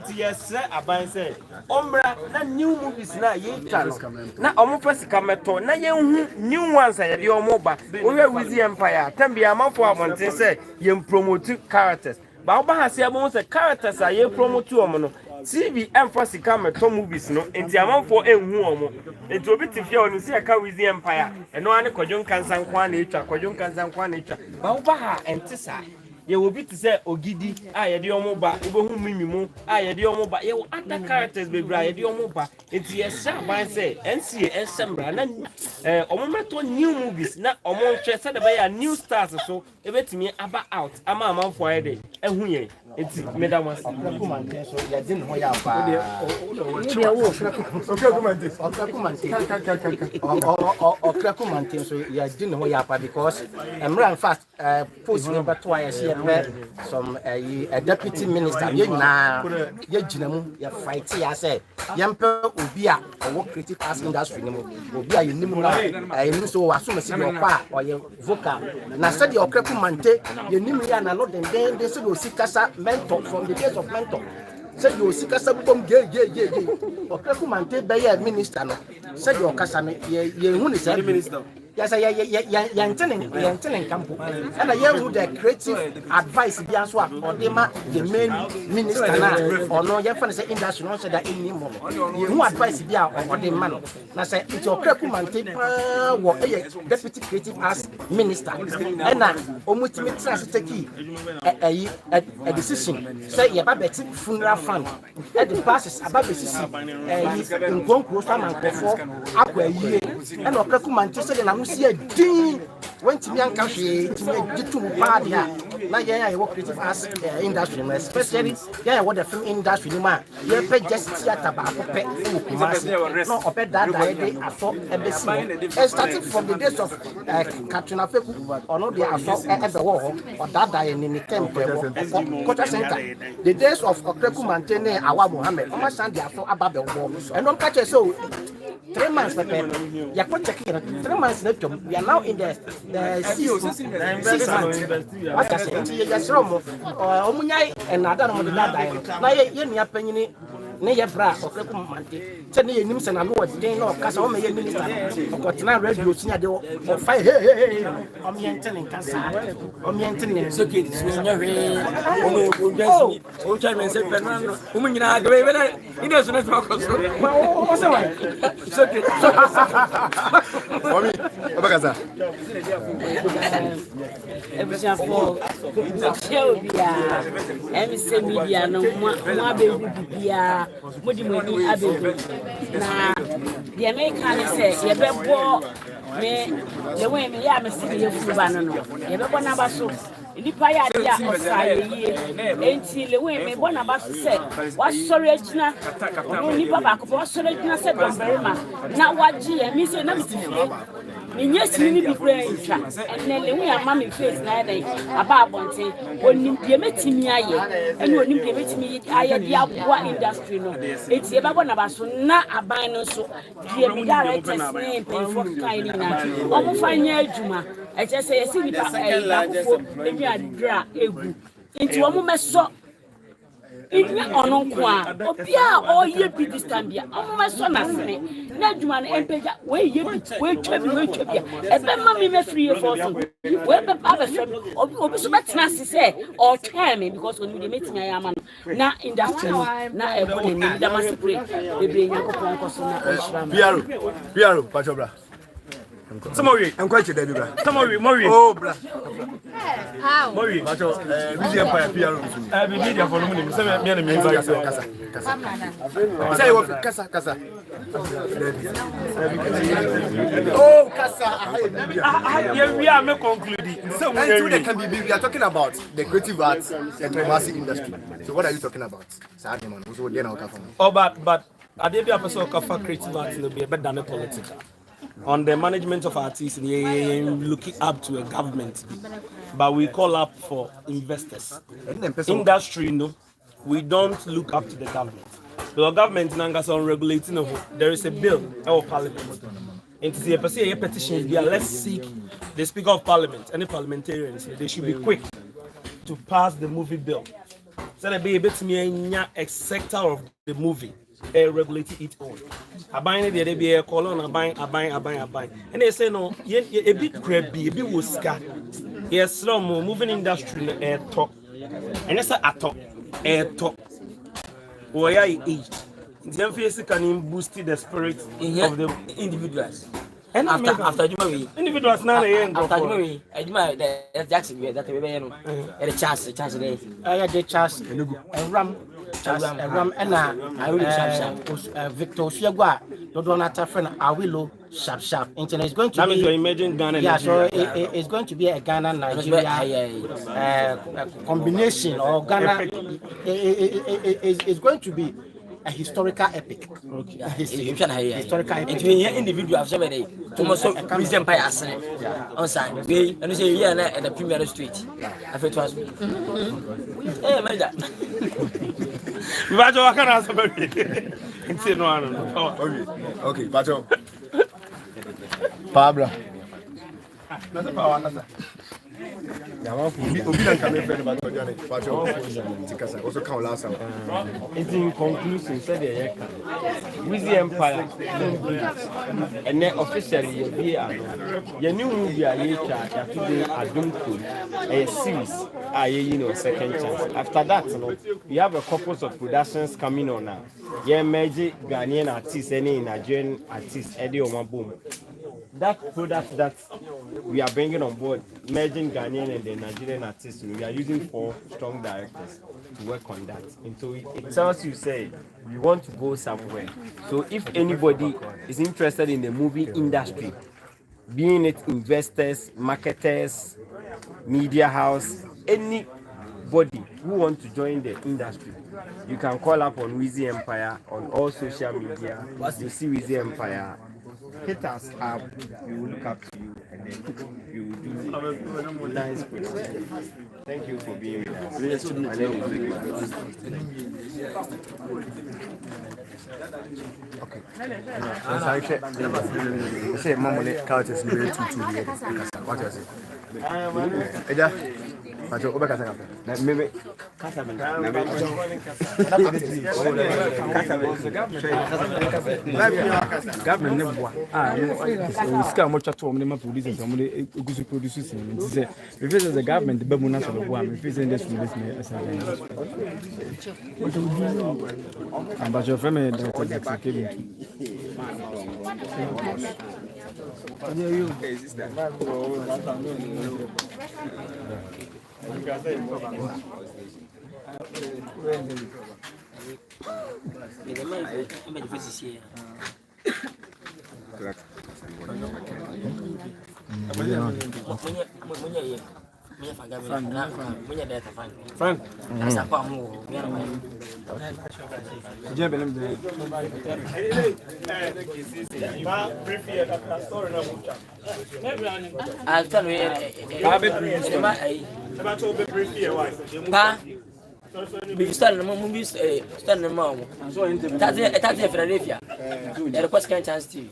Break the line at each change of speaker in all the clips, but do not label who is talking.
into yes, Aban said, Ombra, na new movies na ye channel. Na Omufasi Kameto, na ye new ones at your mobile. We are with the Empire. Tambi Amanfo Amanfi say ye promote characters. But Oba has say characters are ye promote to omono. TV Emphasis Kameto movies no. Enti Amanfo enhu omo. Enti obi tifia onu see aka with the Empire. Eno ane Kwadwo Nkansa nkwa na etwa, Kwadwo Nkansa nkwa na etwa. But Oba ha entisa. Ye will be to say Ogidi, I had your mobile, Ubu Mimimu, I had your mobile, you other characters be bright, your mobile. It's yes, I say, NCA and Sembra, and Omometo new movies, not among chess, by a new stars or so, if me about out, I'm a month for a day, and we it's Madame was a didn't hold out. So you didn't hold out because I'm running fast, post number twice. Some a deputy minister, you na you fight here. I say, Yamper Ubia, or work creative arts industry, Ubia, you know, so as soon as your pa or your vocal. And I said, your crepumante, you knew me and a lot, and then they said, you see Casa mentor from the days of mentor. Said you see Casa bomb, or crepumante by a minister. Said your Casa, you minister. Yes, I'm telling Campo. And I hear with the creative advice, the main minister, or no, you find the industry, not that anymore. You advice on the man. I say, it's your crepumante, deputy creative arts minister. And I almost take a decision. Say, you have a funeral fund at the passes about the system. In Concourse, and before, up a year, and or crepumante said, I'm see a ding went to young country to two bad. Now, I work creative arts industry, especially what the film industry, man. You pay just theater, no, or that I saw and starting from the days of Katrina Feku, or not the assault at the war, or that in the temple, Quarter Center. The days of Okreku Mantene, Awa Mohammed, almost and the assault about the war, and don't catch a soul. 3 months, you are 3 months later. We are now in the 6 months. What I say, you just wrong. Omunyai and Adam on the ladder. Now, you are penny. Near bra or Mante. Tell me, Nims and I know what they know. Casa minister. Got now ready to see a door or fight. Hey, I'm telling Casa. I'm telling you. So, kids, oh, Chairman said, Fernando, woman, you are great. He doesn't know what's right. It's okay. Everything for MC Media, no more. Mudi abebu na the American say ye bebo me the way me ya me see ye fuba no ye bebo na ba so nipa ya dia osaye ye enti le we me bona ba so say wa sori agina no nipa ba ko wa sori agina say domberema na waji ye mi say na mi tifie yes, you need to be brave. And then we are mammy face neither about bonte when you met me, and when you met me, I had the industry. No, it's about one of us, not a bino so. Dear me, director's name, Baffour Kyei. I'm fine, Juma. I just say, I see me, maybe I drag into a moment so. Ononkwa obia o ye bi this time bia o so na sene na djuma na empeja we ye bi we twa bia e be ma me me free for so we be pa be so obi so betina se or tell me because when we meet me ayama na industry na e bo ni da masipre e be nyakopon ko so na ohira
Piaro pachobra Somori, I'm quite dead. Somori, oh, bra.
How?
Mori, Macho, Busy Empire, Piaro. I be media for money. Some men me Casa. Say what Casa. Oh, Casa. We are concluding. So we are talking about the creative arts and the industry. So what are you talking about?
Oh, but I did be a person of creative arts will be better than a political. On the management of artists, looking up to a government, but we call up for investors. Industry, no, we don't look up to the government. The government is on regulating. There is a bill or parliament. And to see a petition, let's seek the Speaker of Parliament, any parliamentarians. They should be quick to pass the movie bill
So the baby to me a sector of the movie. Regulate it all. I buy the be a colon, I buy. And they say no, a bit crabby, a bit wuska. Yes, slow moving industry air top. And that's a top air top. Why I eat. The face can boost the spirit of the individuals. And after you individuals now after you Jackson that we a chance there.
I had the chance and ram and Victor Siagua, Donata friend Awilo sharp. Internet is going to be
imagine Ghana.
Yeah, so it's going to be a Ghana Nigeria combination or Ghana is going to be a historical epic. Historical epic.
It's been individual somebody to Prison Empire on side. And you say, yeah, at the Premier Street. I feel it was. Hey, my dad.
I can answer
Okay, Pacho. Pablo. That's a power.
It's in conclusion, said the with the Empire, and then officially, your new movie, today, I don't a series, second chance. After that, we have a couple of productions coming on now. Yeah, Magic Ghanaian artists, any Nigerian artists, Eddie Omaboom. That product that we are bringing on board, merging Ghanaian and the Nigerian artists, we are using 4 strong directors to work on that. And so it tells you, say, we want to go somewhere. So if anybody is interested in the movie industry, being it investors, marketers, media house, anybody who wants to join the industry, you can call up on Wizzy Empire on all social media. You see Wizzy Empire. Hit us up, we will look up to you and then we will do nice questions. Thank you for being with us. My name is
Okay. Say, Mama, characters very too. What is it? Eja, Pacho, Obaka. Maybe
government ska mo chato mo produce so mo egusu produce sin say we face the government be mo na so bo am we face this me am ba jo frame the Jackson Kevin
Frank. We started the movie, started the mom. That's Philadelphia. They request kind chance to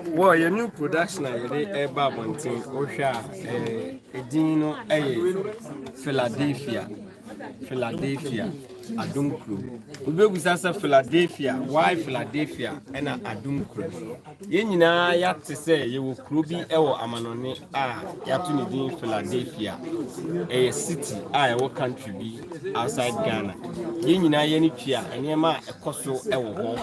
well, your new production, a Babontin, Osha, Edino, Philadelphia, Adunkru. We will say Philadelphia, why Philadelphia, and Adunkru. Yenina, you have to say you will Krubi Ewo Amanone, Yatunidin, Philadelphia, a city, what country be outside Ghana. Yenina, Yenipia, and Yama, a Koso Ewo,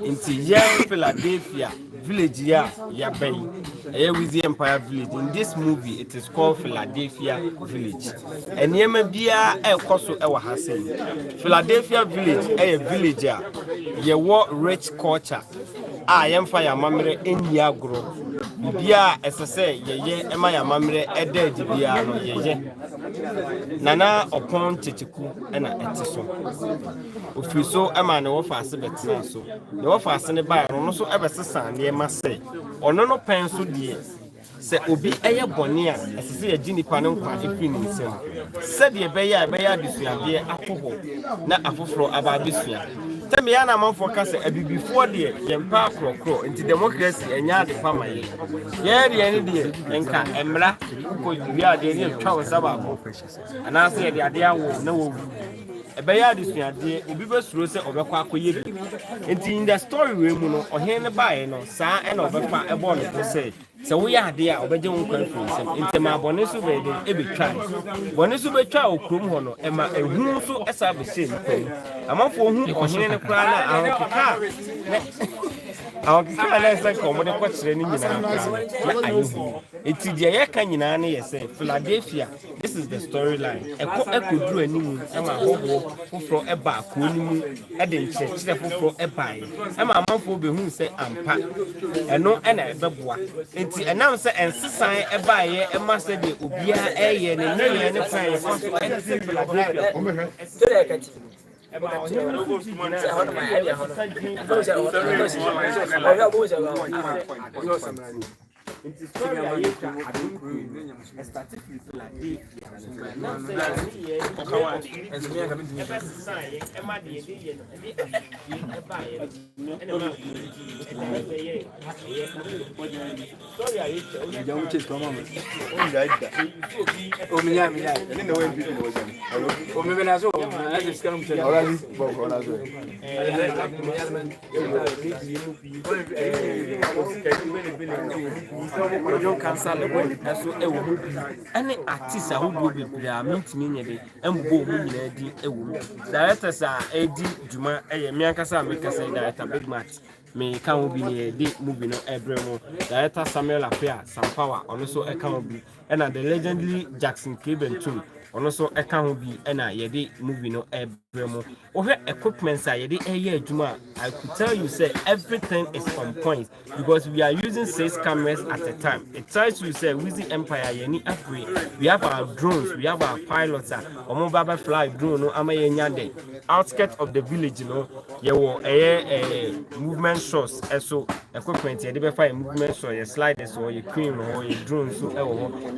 into young Philadelphia village, Yabay, a Wizzy Empire village. In this movie, it is called Philadelphia Village. And Yamabia, a Koso Ewa Hasen. Philadelphia village, a villager, ye war rich culture. I am fire mamre in Yagro. Bia, as I say, ye, am I a mamre, a dead Biano, ye. nana upon chichiku and a etiso. If you so a man of us a bit so, the office in the bar, no so ever son, near must say, or no pencil dear. Say Obi Aya Bonia, as I say a Ginny Panon Quaffy himself. Said the Baya this year, dear Apple, not a floor about this year. Tell me, Anna Mount for Castle, a bit before the young park crow into democracy and yard family. Yeah, the end dear, and can Emra, we are the Indian Charles Sababo. And I say the idea will no. A bayard is near the Ubibus Rose of a Kwaku. In the story room, Oheneba, no, Sa and of a bonnet to say. So we are there, Obejon conference, into my Bonisu baby, every time. Bonisu Becha, Krumhono, and my room so as I was saying. I'm up for whom Ohena Prana, our car is like common question in it's the Yakanani, say, Philadelphia. This is the storyline. I could do a new, and my hobo for a bar, cooling, adding church, for a pie. And my mouth will be who say, I'm packed. And no, and I it's the announcer and society a buyer, and master de Ubia, a and a fire. Any artist who will be there, meet me and go home. Directors are AD Juma, a Miankasa, make us say director Big Match. Me can't be near the movie no Ebremo. Director Samuel Appear, some power, also a can't be, and the legendary Jackson Cable too. Also a can't be, and I yedi movie no Ebremo. Over equipment, I yedi a year Juma. I could tell you, say everything is on point because we are using 6 cameras at a time. It tries to say, with the Empire, any upgrade. We have our drones, we have our pilots, mobile fly drone, no Amayanyande. Outskirts of the village, you know, a movement source, so equipment, you have a movement source, your sliders or your cream or your drones. So,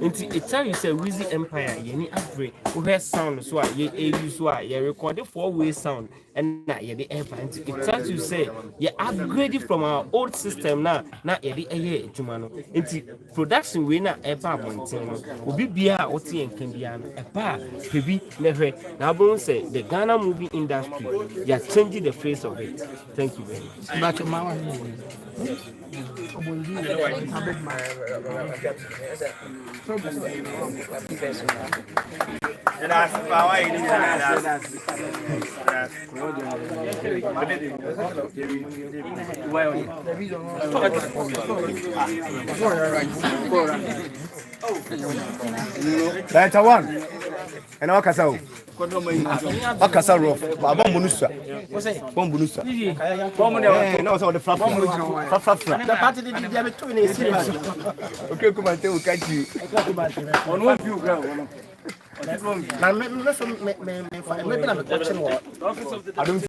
it tells you, say, with the Empire, any upgrade, who has sound, so you use why you record 4-way sound. And now you're the airplane. It tells you say you upgraded from our old system now you're the air Jumano. Into production we now a bar will be beer or tea and Candiana a bar baby never now don't say the Ghana movie industry you are changing the face of it. Thank you very much.
That's one. And our castle. Our castle rough. Bombunusa. Bombunusa. No, so the flap. The party did the other 2 days. Okay, come and tell catch you. On one view ground. Maybe I'm a question. I don't